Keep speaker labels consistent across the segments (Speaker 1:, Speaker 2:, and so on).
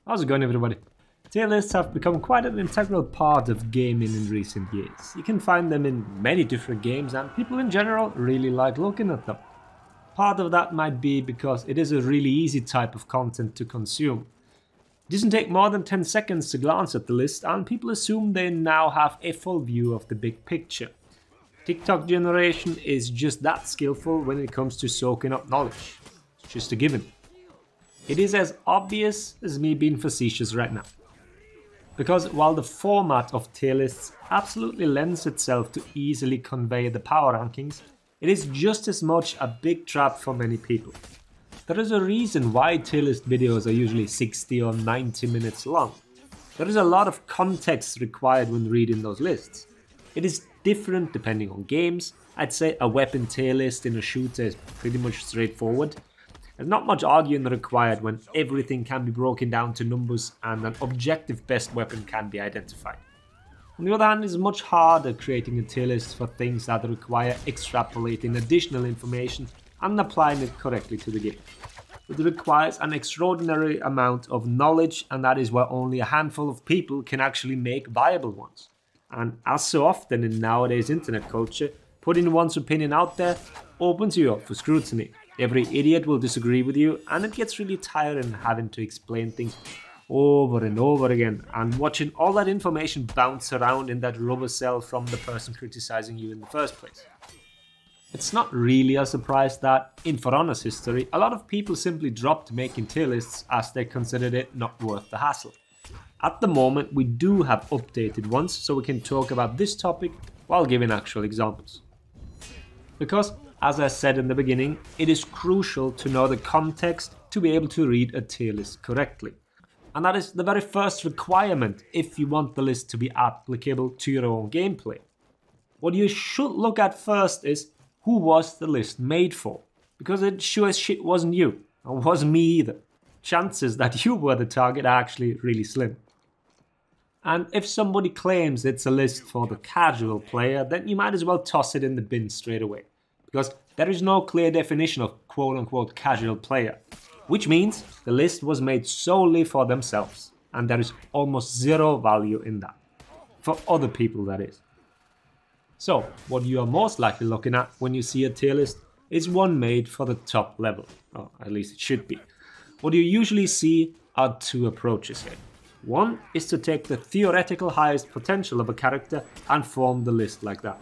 Speaker 1: How's it going, everybody? Tier lists have become quite an integral part of gaming in recent years. You can find them in many different games and people in general really like looking at them. Part of that might be because it is a really easy type of content to consume. It doesn't take more than 10 seconds to glance at the list and people assume they now have a full view of the big picture. TikTok generation is just that skillful when it comes to soaking up knowledge. It's just a given. It is as obvious as me being facetious right now. Because while the format of tier lists absolutely lends itself to easily convey the power rankings, it is just as much a big trap for many people. There is a reason why tier list videos are usually 60 or 90 minutes long. There is a lot of context required when reading those lists. It is different depending on games. I'd say a weapon tier list in a shooter is pretty much straightforward. There's not much arguing required when everything can be broken down to numbers and an objective best weapon can be identified. On the other hand, it's much harder creating a tier list for things that require extrapolating additional information and applying it correctly to the game. It requires an extraordinary amount of knowledge, and that is where only a handful of people can actually make viable ones. And as so often in nowadays internet culture, putting one's opinion out there opens you up for scrutiny. Every idiot will disagree with you, and it gets really tiring having to explain things over and over again and watching all that information bounce around in that rubber cell from the person criticizing you in the first place. It's not really a surprise that, in For Honor's history, a lot of people simply dropped making tier lists as they considered it not worth the hassle. At the moment, we do have updated ones, so we can talk about this topic while giving actual examples. Because, as I said in the beginning, it is crucial to know the context to be able to read a tier list correctly. And that is the very first requirement if you want the list to be applicable to your own gameplay. What you should look at first is who was the list made for? Because it sure as shit wasn't you, and wasn't me either. Chances that you were the target are actually really slim. And if somebody claims it's a list for the casual player, then you might as well toss it in the bin straight away. Because there is no clear definition of quote-unquote casual player, which means the list was made solely for themselves, and there is almost zero value in that. For other people, that is. So, what you are most likely looking at when you see a tier list is one made for the top level, or at least it should be. What you usually see are two approaches here. One is to take the theoretical highest potential of a character and form the list like that.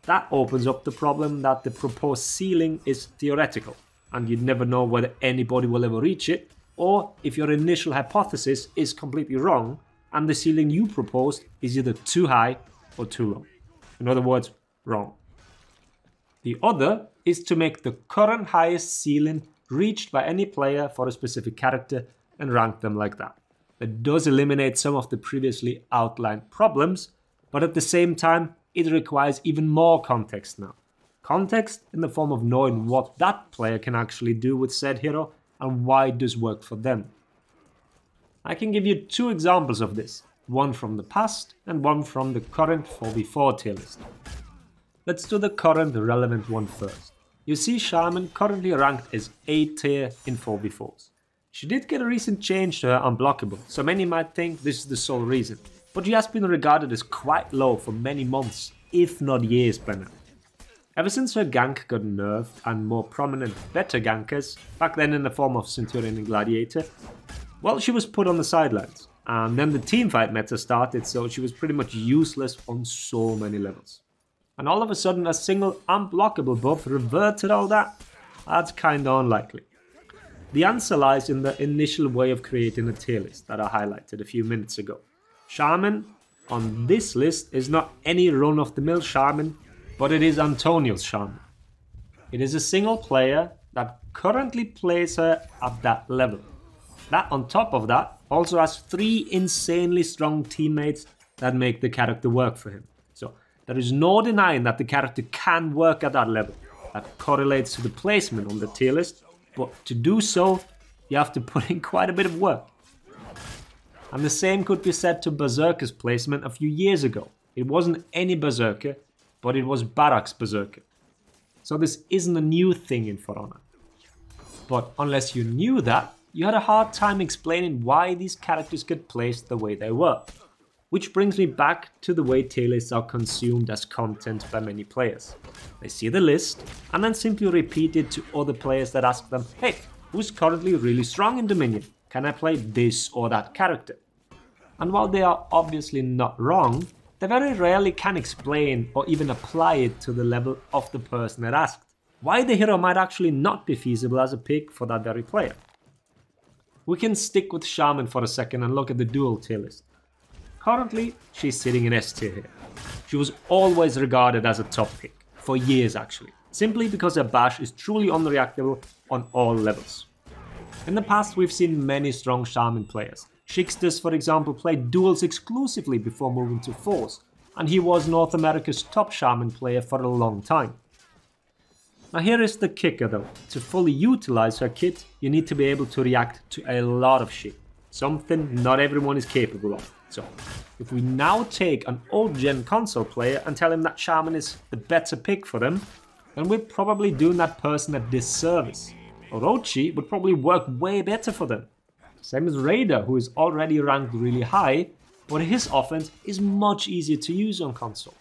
Speaker 1: That opens up the problem that the proposed ceiling is theoretical, and you'd never know whether anybody will ever reach it, or if your initial hypothesis is completely wrong, and the ceiling you proposed is either too high or too low. In other words, wrong. The other is to make the current highest ceiling reached by any player for a specific character and rank them like that. That does eliminate some of the previously outlined problems, but at the same time, it requires even more context now. Context in the form of knowing what that player can actually do with said hero and why it does work for them. I can give you two examples of this, one from the past and one from the current 4v4 tier list. Let's do the current relevant one first. You see Shaman currently ranked as A tier in 4v4s. She did get a recent change to her unblockable, so many might think this is the sole reason. But she has been regarded as quite low for many months, if not years by now. Ever since her gank got nerfed and more prominent better gankers, back then in the form of Centurion and Gladiator, well, she was put on the sidelines. And then the teamfight meta started, so she was pretty much useless on so many levels. And all of a sudden a single unblockable buff reverted all that? That's kinda unlikely. The answer lies in the initial way of creating a tier list that I highlighted a few minutes ago. Shaman on this list is not any run-of-the-mill Shaman, but it is Antonio's Shaman. It is a single player that currently plays her at that level. That on top of that also has 3 insanely strong teammates that make the character work for him. So there is no denying that the character can work at that level. That correlates to the placement on the tier list, but to do so, you have to put in quite a bit of work. And the same could be said to Berserker's placement a few years ago. It wasn't any Berserker, but it was Barak's Berserker. So this isn't a new thing in For Honor. But unless you knew that, you had a hard time explaining why these characters get placed the way they were. Which brings me back to the way tier lists are consumed as content by many players. They see the list and then simply repeat it to other players that ask them, hey, who's currently really strong in Dominion? Can I play this or that character? And while they are obviously not wrong, they very rarely can explain or even apply it to the level of the person that asked. Why the hero might actually not be feasible as a pick for that very player. We can stick with Shaman for a second and look at the dual tier list. Currently, she's sitting in S tier here. She was always regarded as a top pick, for years actually, simply because her bash is truly unreactable on all levels. In the past, we've seen many strong Shaman players. Shixtus, for example, played duels exclusively before moving to Force, and he was North America's top Shaman player for a long time. Now here is the kicker though, to fully utilize her kit, you need to be able to react to a lot of shit, something not everyone is capable of. So, if we now take an old gen console player and tell him that Shaman is the better pick for them, then we're probably doing that person a disservice. Orochi would probably work way better for them. Same as Raider, who is already ranked really high, but his offense is much easier to use on console.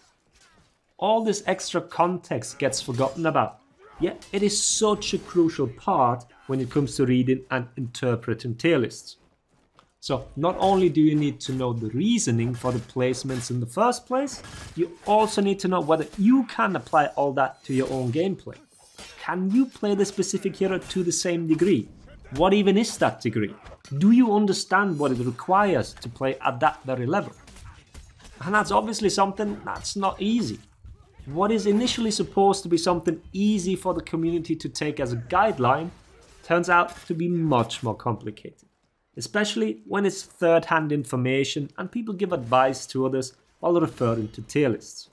Speaker 1: All this extra context gets forgotten about, yet it is such a crucial part when it comes to reading and interpreting tier lists. So not only do you need to know the reasoning for the placements in the first place, you also need to know whether you can apply all that to your own gameplay. Can you play the specific hero to the same degree? What even is that degree? Do you understand what it requires to play at that very level? And that's obviously something that's not easy. What is initially supposed to be something easy for the community to take as a guideline turns out to be much more complicated. Especially when it's third-hand information and people give advice to others while referring to tier lists.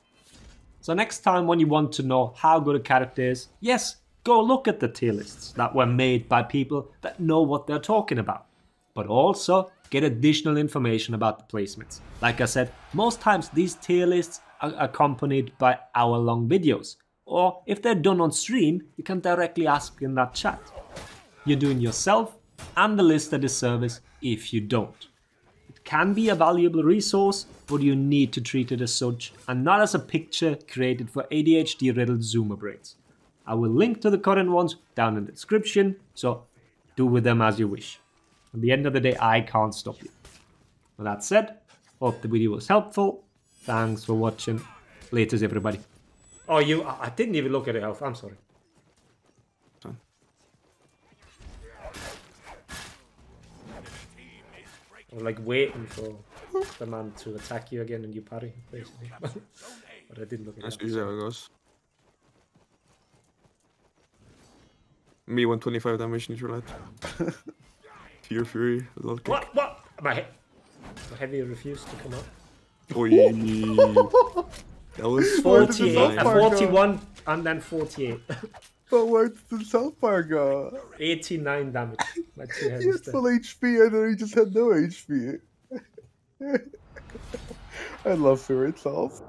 Speaker 1: So next time when you want to know how good a character is, yes, go look at the tier lists that were made by people that know what they're talking about. But also get additional information about the placements. Like I said, most times these tier lists are accompanied by hour-long videos. Or if they're done on stream, you can directly ask in that chat. You're doing yourself and the list a disservice if you don't. It can be a valuable resource, but you need to treat it as such and not as a picture created for ADHD-riddled Zoomer brains. I will link to the current ones down in the description, so do with them as you wish. At the end of the day, I can't stop you. With that said, hope the video was helpful. Thanks for watching. Laters, everybody. Oh, I didn't even look at your health. I'm sorry. I was like waiting for the man to attack you again and you parry, basically. But I didn't look at
Speaker 2: That's
Speaker 1: that.
Speaker 2: usually how it goes. Me 125 damage neutral light. Fear Fury, a little kick.
Speaker 1: What? My heavy refused to come up.
Speaker 2: Oi. That was
Speaker 1: 48, 41 and then 48.
Speaker 3: But where did the South Park go?
Speaker 1: 89 damage. My two heavies
Speaker 3: He had
Speaker 1: there.
Speaker 3: full HP and then he just had no HP. I love Fear itself.